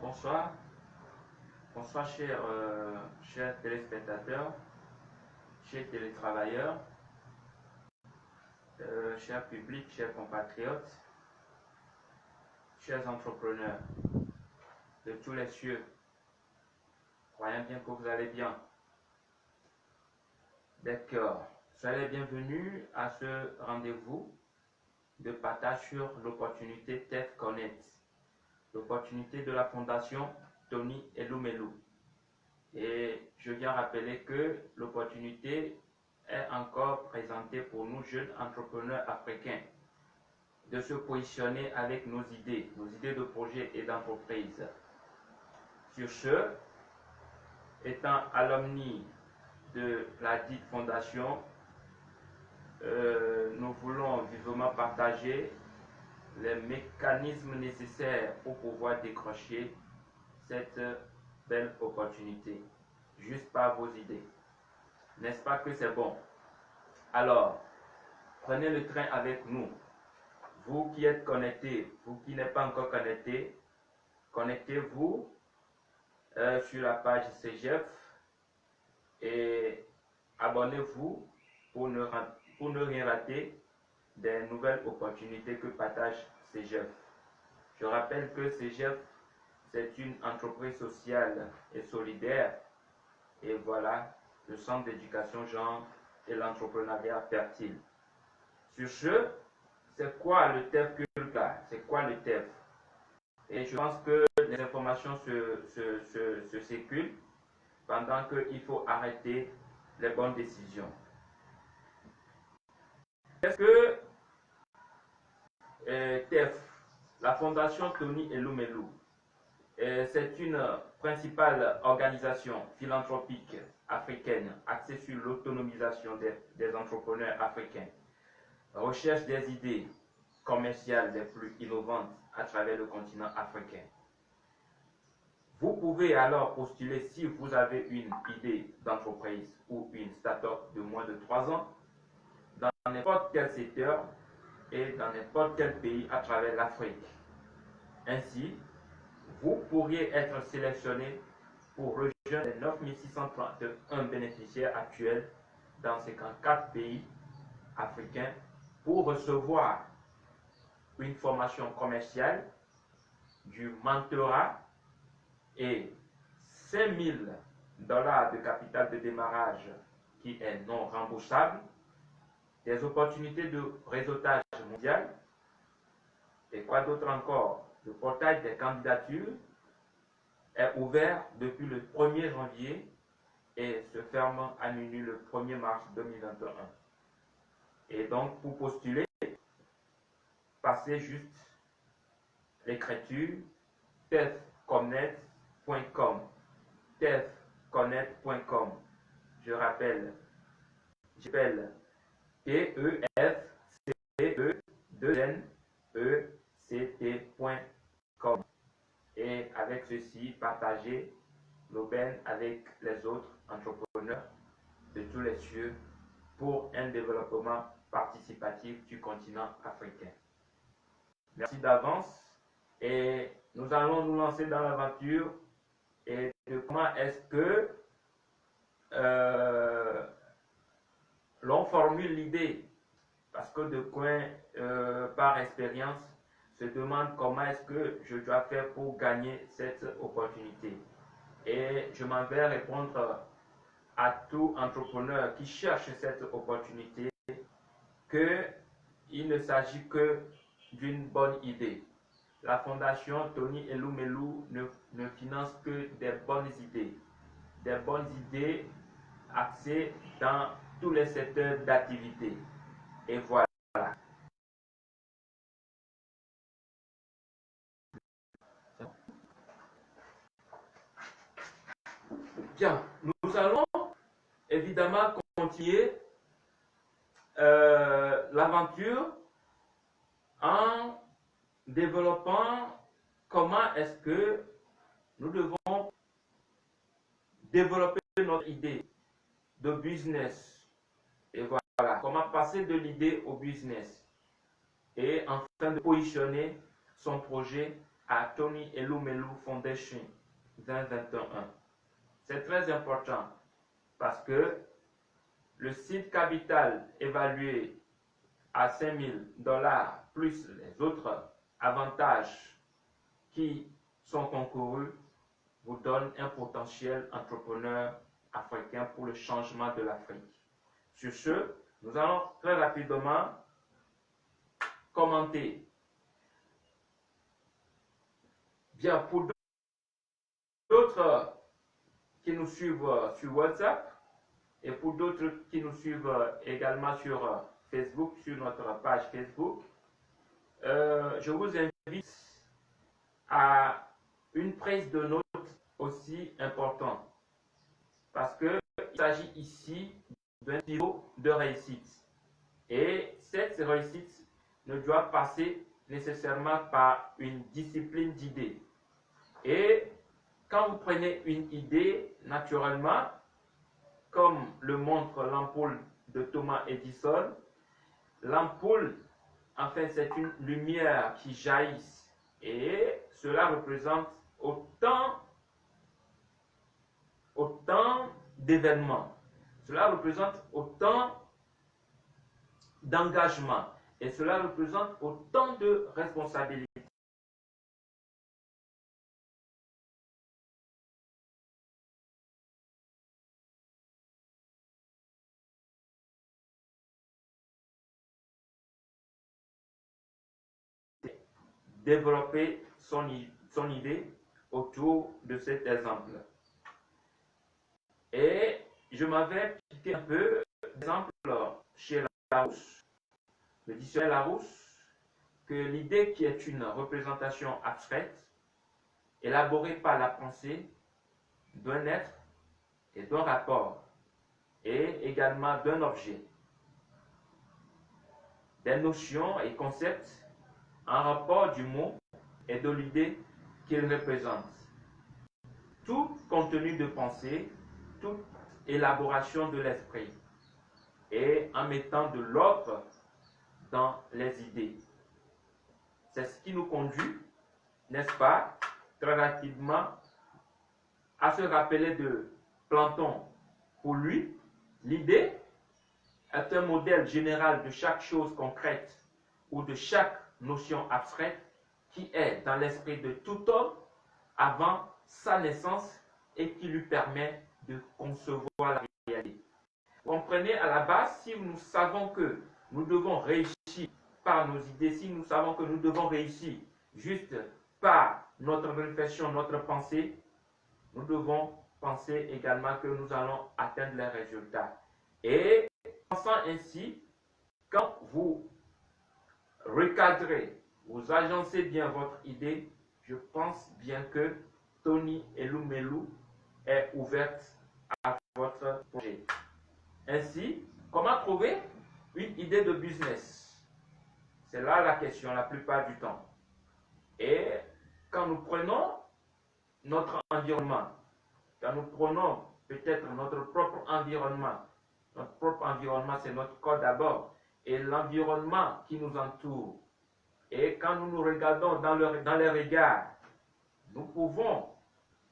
bonsoir, chers téléspectateurs, chers télétravailleurs, chers publics, chers compatriotes, chers entrepreneurs de tous les cieux. Croyons bien que vous allez bien. D'accord. Soyez les bienvenus à ce rendez-vous de partage sur l'opportunité TEF Connect, l'opportunité de la Fondation Tony Elumelu. Et je viens rappeler que l'opportunité est encore présentée pour nous jeunes entrepreneurs africains de se positionner avec nos idées de projet et d'entreprise. Sur ce, étant alumni de la dite fondation, nous voulons vivement partager les mécanismes nécessaires pour pouvoir décrocher cette belle opportunité, juste par vos idées. N'est-ce pas que c'est bon? Alors, prenez le train avec nous. Vous qui êtes connectés, vous qui n'êtes pas encore connectés, connectez-vous sur la page CGF et abonnez-vous pour ne rien rater des nouvelles opportunités que partage CGF. Je rappelle que CGF, c'est une entreprise sociale et solidaire. Et voilà, le centre d'éducation genre et l'entrepreneuriat fertile. Sur ce, c'est quoi le TEF Culta? C'est quoi le TEF? Et je pense que les informations se circulent pendant qu'il faut arrêter les bonnes décisions. Qu'est-ce que TEF, la Fondation Tony Elumelu? C'est une principale organisation philanthropique africaine axée sur l'autonomisation des entrepreneurs africains, recherche des idées commerciales les plus innovantes à travers le continent africain. Vous pouvez alors postuler si vous avez une idée d'entreprise ou une start-up de moins de 3 ans dans n'importe quel secteur et dans n'importe quel pays à travers l'Afrique. Ainsi, vous pourriez être sélectionné pour rejoindre les 9631 bénéficiaires actuels dans 54 pays africains pour recevoir une formation commerciale, du mentorat et $5 000 de capital de démarrage qui est non remboursable, des opportunités de réseautage mondial et quoi d'autre encore. Le portail des candidatures est ouvert depuis le 1er janvier et se ferme à minuit le 1er mars 2021. Et donc, pour postuler, passez juste l'écriture tefconnect.com. tefconnect.com. Je rappelle, j'appelle TEFCE2NECT.com. Et avec ceci, partagez l'aubaine avec les autres entrepreneurs de tous les cieux pour un développement participatif du continent africain. Merci d'avance et nous allons nous lancer dans l'aventure et de comment est-ce que l'on formule l'idée, parce que de coin par expérience se demande comment est-ce que je dois faire pour gagner cette opportunité. Et je m'en vais répondre à tout entrepreneur qui cherche cette opportunité qu'il ne s'agit que d'une bonne idée. La Fondation Tony Elumelu ne finance que des bonnes idées axées dans tous les secteurs d'activité. Et voilà. Bien, nous allons évidemment continuer l'aventure en développant comment est-ce que nous devons développer notre idée de business. Et voilà, comment passer de l'idée au business et enfin de positionner son projet à Tony Elumelu Foundation 2021. C'est très important parce que le seed capital évalué à $5,000 plus les autres avantages qui sont concourus vous donne un potentiel entrepreneur africain pour le changement de l'Afrique. Sur ce, nous allons très rapidement commenter. Bien, pour d'autres qui nous suivent sur WhatsApp et pour d'autres qui nous suivent également sur Facebook, sur notre page Facebook, je vous invite à une prise de notes aussi importante parce qu'il s'agit ici d'un niveau de réussite et cette réussite ne doit passer nécessairement par une discipline d'idées. Et quand vous prenez une idée, naturellement, comme le montre l'ampoule de Thomas Edison, l'ampoule, en fait, c'est une lumière qui jaillit et cela représente autant d'événements, cela représente autant d'engagement et cela représente autant de responsabilités. Développer son idée autour de cet exemple. Et je m'avais piqué un peu d'exemple chez Larousse, le dictionnaire Larousse, que l'idée qui est une représentation abstraite, élaborée par la pensée d'un être et d'un rapport, et également d'un objet, des notions et concepts en rapport du mot et de l'idée qu'il représente. Tout contenu de pensée, toute élaboration de l'esprit, et en mettant de l'ordre dans les idées. C'est ce qui nous conduit, n'est-ce pas, très rapidement, à se rappeler de Platon. Pour lui, l'idée est un modèle général de chaque chose concrète ou de chaque notion abstraite qui est dans l'esprit de tout homme avant sa naissance et qui lui permet de concevoir la réalité. Vous comprenez, à la base, si nous savons que nous devons réussir par nos idées, si nous savons que nous devons réussir juste par notre réflexion, notre pensée, nous devons penser également que nous allons atteindre les résultats. Et pensant ainsi, quand vous recadrez, vous agencez bien votre idée, je pense bien que Tony Elumelu est ouverte à votre projet. Ainsi, comment trouver une idée de business? C'est là la question la plupart du temps. Et quand nous prenons notre environnement, quand nous prenons peut-être notre propre environnement c'est notre corps d'abord, et l'environnement qui nous entoure. Et quand nous nous regardons dans les regards, nous pouvons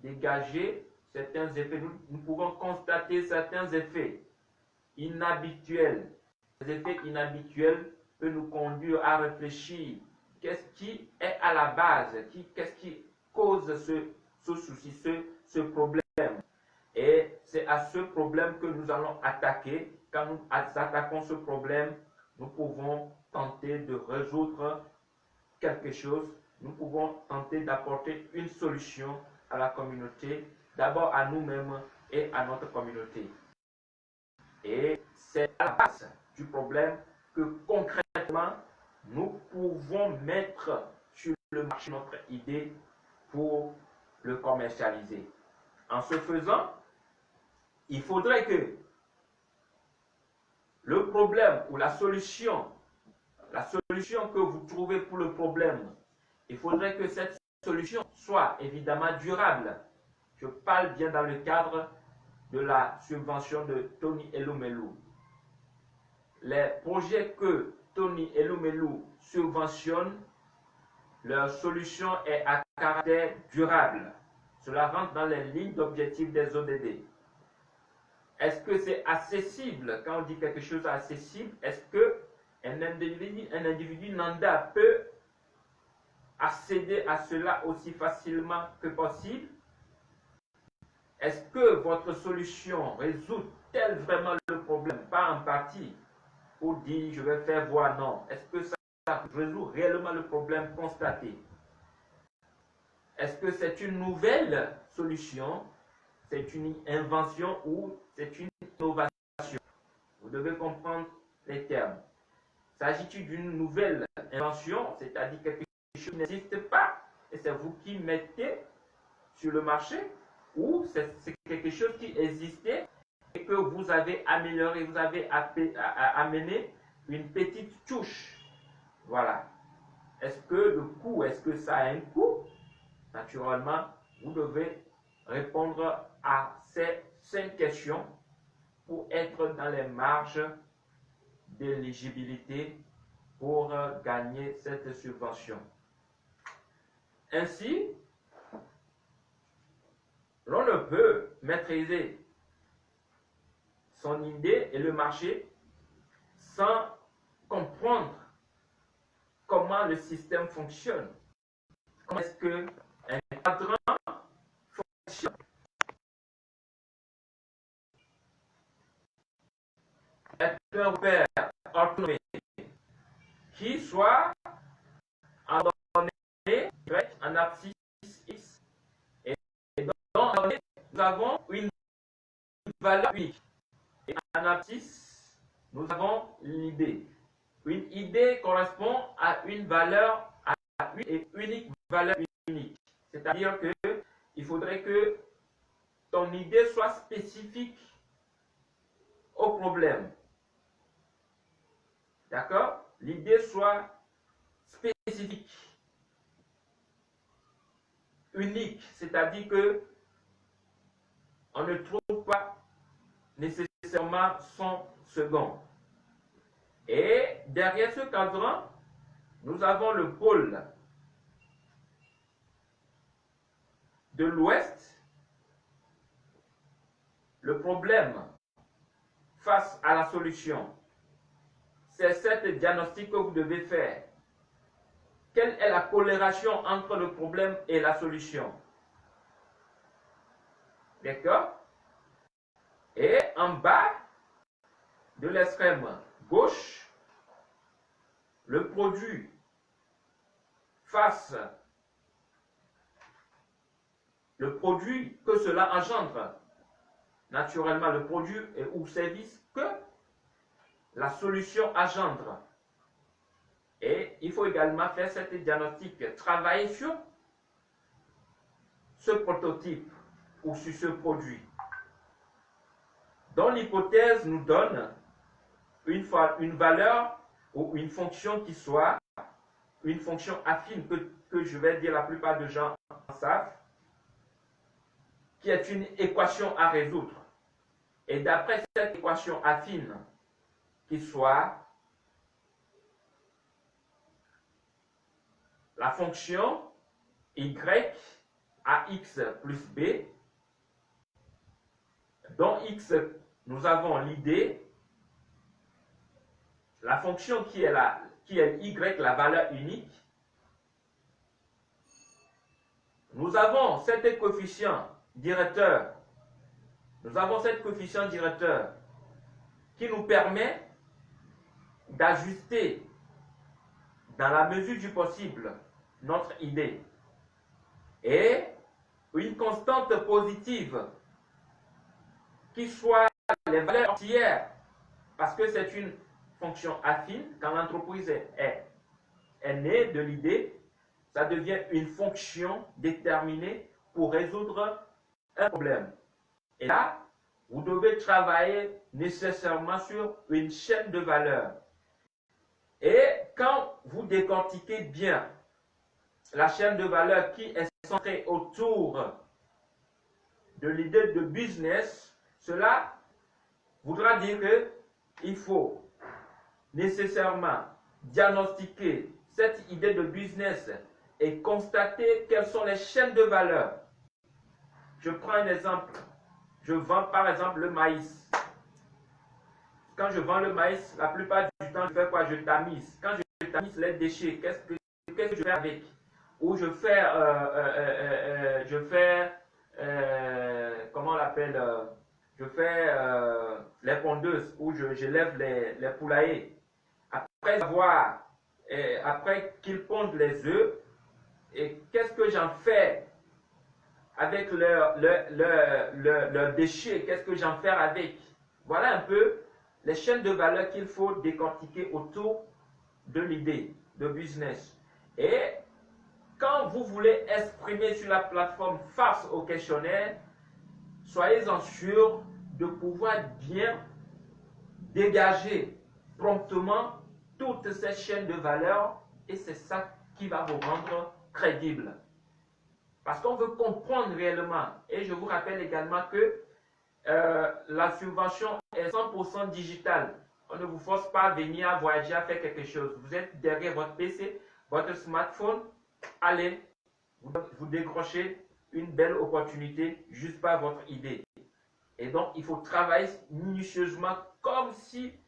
dégager certains effets, nous pouvons constater certains effets inhabituels. Ces effets inhabituels peuvent nous conduire à réfléchir. Qu'est-ce qui est à la base? Qu'est-ce qui cause ce souci, ce problème? Et c'est à ce problème que nous allons attaquer. Quand nous attaquons ce problème, nous pouvons tenter de résoudre quelque chose. Nous pouvons tenter d'apporter une solution à la communauté, d'abord à nous-mêmes et à notre communauté. Et c'est à la base du problème que concrètement, nous pouvons mettre sur le marché notre idée pour le commercialiser. En ce faisant, il faudrait que le problème ou la solution que vous trouvez pour le problème, il faudrait que cette solution soit évidemment durable. Je parle bien dans le cadre de la subvention de Tony Elumelu. Les projets que Tony Elumelu subventionne, leur solution est à caractère durable. Cela rentre dans les lignes d'objectifs des ODD. Est-ce que c'est accessible? Quand on dit quelque chose d'accessible, est-ce que un individu lambda peut accéder à cela aussi facilement que possible? Est-ce que votre solution résout-elle vraiment le problème? Pas en partie, pour dire je vais faire voir, non. Est-ce que ça résout réellement le problème constaté? Est-ce que c'est une nouvelle solution? C'est une invention ou c'est une innovation? Vous devez comprendre les termes. S'agit-il d'une nouvelle invention, c'est-à-dire quelque chose qui n'existe pas et c'est vous qui mettez sur le marché, ou c'est quelque chose qui existait et que vous avez amélioré, vous avez amené une petite touche? Voilà. Est-ce que le coût, est-ce que ça a un coût? Naturellement, vous devez répondre à ces 5 questions pour être dans les marges d'éligibilité pour gagner cette subvention. Ainsi, l'on ne peut maîtriser son idée et le marché sans comprendre comment le système fonctionne. Comment est-ce que un cadran fonctionne? Est un repère orthonomique qui soit en données en abscisse x, et dans la donnée, nous avons une valeur unique, et en abscisse nous avons l'idée. Une idée correspond à une valeur, à une et unique valeur unique, c'est-à-dire que il faudrait que ton idée soit spécifique au problème. D'accord? L'idée soit spécifique, unique, c'est-à-dire que on ne trouve pas nécessairement son second. Et derrière ce cadran, nous avons le pôle de l'Ouest, le problème face à la solution. C'est cette diagnostic que vous devez faire. Quelle est la corrélation entre le problème et la solution? D'accord? Et en bas de l'extrême gauche, le produit face le produit que cela engendre. Naturellement, le produit ou service que la solution engendre. Et il faut également faire cette diagnostic, travailler sur ce prototype ou sur ce produit, dont l'hypothèse nous donne une valeur ou une fonction qui soit une fonction affine que je vais dire la plupart des gens savent, qui est une équation à résoudre. Et d'après cette équation affine, qui soit la fonction y à x plus b, dont x, nous avons l'idée, la fonction qui est y, la valeur unique. Nous avons cet coefficient directeur. Nous avons cet coefficient directeur qui nous permet d'ajuster dans la mesure du possible notre idée. Et une constante positive qui soit les valeurs entières, parce que c'est une fonction affine. Quand l'entreprise est née de l'idée, ça devient une fonction déterminée pour résoudre un problème. Et là, vous devez travailler nécessairement sur une chaîne de valeurs. Et quand vous décortiquez bien la chaîne de valeurs qui est centrée autour de l'idée de business, cela voudra dire qu'il faut nécessairement diagnostiquer cette idée de business et constater quelles sont les chaînes de valeur. Je prends un exemple. Je vends par exemple le maïs. Quand je vends le maïs, la plupart du temps, je fais quoi? Je tamise. Quand je tamise les déchets, qu'est-ce que je fais avec? Ou je fais, comment on l'appelle? Je fais les pondeuses, où je lève les poulaillers. Après qu'ils pondent les œufs, et qu'est-ce que j'en fais avec leurs déchets? Qu'est-ce que j'en fais avec? Voilà un peu les chaînes de valeur qu'il faut décortiquer autour de l'idée de business. Et quand vous voulez exprimer sur la plateforme face au questionnaire, soyez-en sûr de pouvoir bien dégager promptement toutes ces chaînes de valeur, et c'est ça qui va vous rendre crédible. Parce qu'on veut comprendre réellement. Et je vous rappelle également que la subvention est 100% digitale. On ne vous force pas à venir à voyager, à faire quelque chose. Vous êtes derrière votre PC, votre smartphone. Allez, vous décrochez une belle opportunité juste par votre idée. Et donc, il faut travailler minutieusement comme si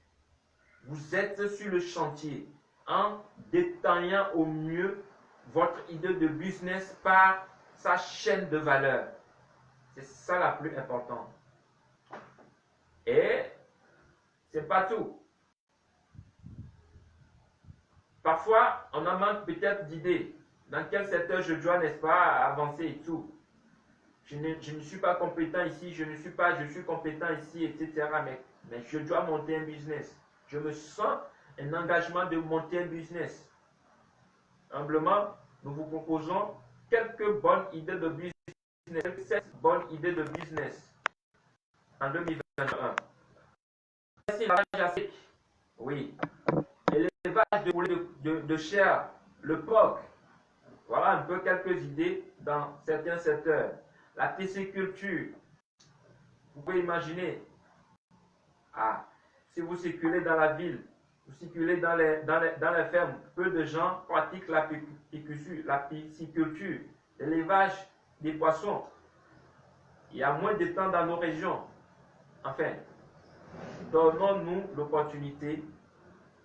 vous êtes sur le chantier, en détaillant au mieux votre idée de business par sa chaîne de valeur. C'est ça la plus importante. Et c'est pas tout. Parfois, on en manque peut-être d'idées. Dans quel secteur je dois, n'est-ce pas, avancer et tout. Je ne suis pas compétent ici, je suis compétent ici, etc. Mais je dois monter un business. Je me sens un engagement de monter un business. Humblement, nous vous proposons quelques bonnes idées de business, 7 bonnes idées de business en 2021. Oui. L'élevage de poulet de chair, le porc. Voilà un peu quelques idées dans certains secteurs. La pisciculture. Vous pouvez imaginer, si vous circulez dans la ville, vous circulez dans les fermes, peu de gens pratiquent la pisciculture, l'élevage des poissons. Il y a moins de temps dans nos régions. Enfin, donnons-nous l'opportunité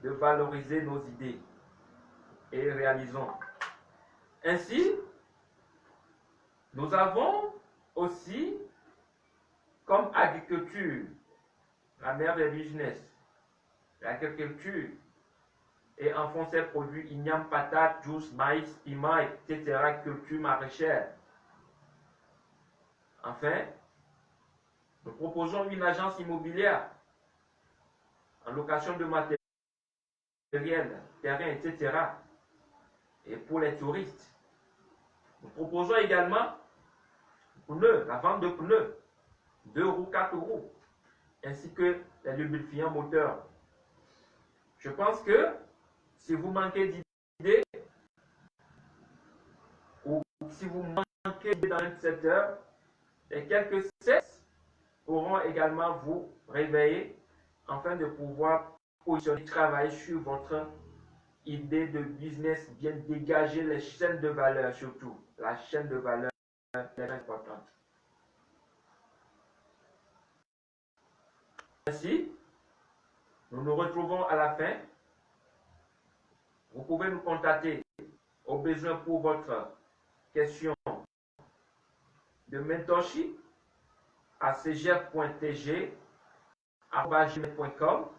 de valoriser nos idées et réalisons. Ainsi, nous avons aussi comme agriculture, la mère des business, l'agriculture, et en font ses produits igname, patates, juice, maïs, piment, etc., culture maraîchère. Enfin, nous proposons une agence immobilière en location de matériel, terrain, etc. Et pour les touristes, nous proposons également pneus, la vente de pneus, 2 roues, 4 roues, ainsi que les lubrifiants moteurs. Je pense que si vous manquez d'idées, ou si vous manquez d'idées dans un secteur, les quelques cesses pourront également vous réveiller afin de pouvoir positionner, travailler sur votre idée de business, bien dégager les chaînes de valeur surtout. La chaîne de valeur est importante. Ainsi, nous nous retrouvons à la fin. Vous pouvez nous contacter au besoin pour votre question de mentorship à cgf.tg@gmail.com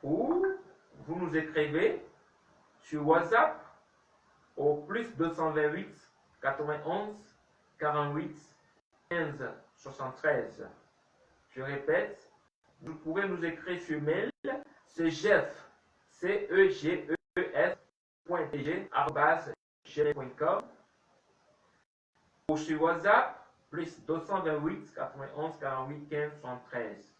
ou vous nous écrivez sur WhatsApp au +228 91 48 15 73. Je répète, vous pouvez nous écrire sur mail cgef, cegef.tg@gmail.com ou sur WhatsApp +228 91 48 15 73.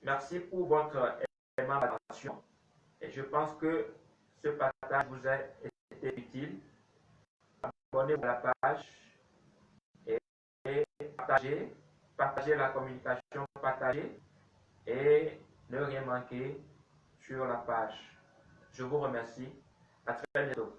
Merci pour votre aimable attention et je pense que ce partage vous a été utile. Abonnez-vous à la page et partagez la communication, partagez et ne rien manquer sur la page. Je vous remercie. À très bientôt.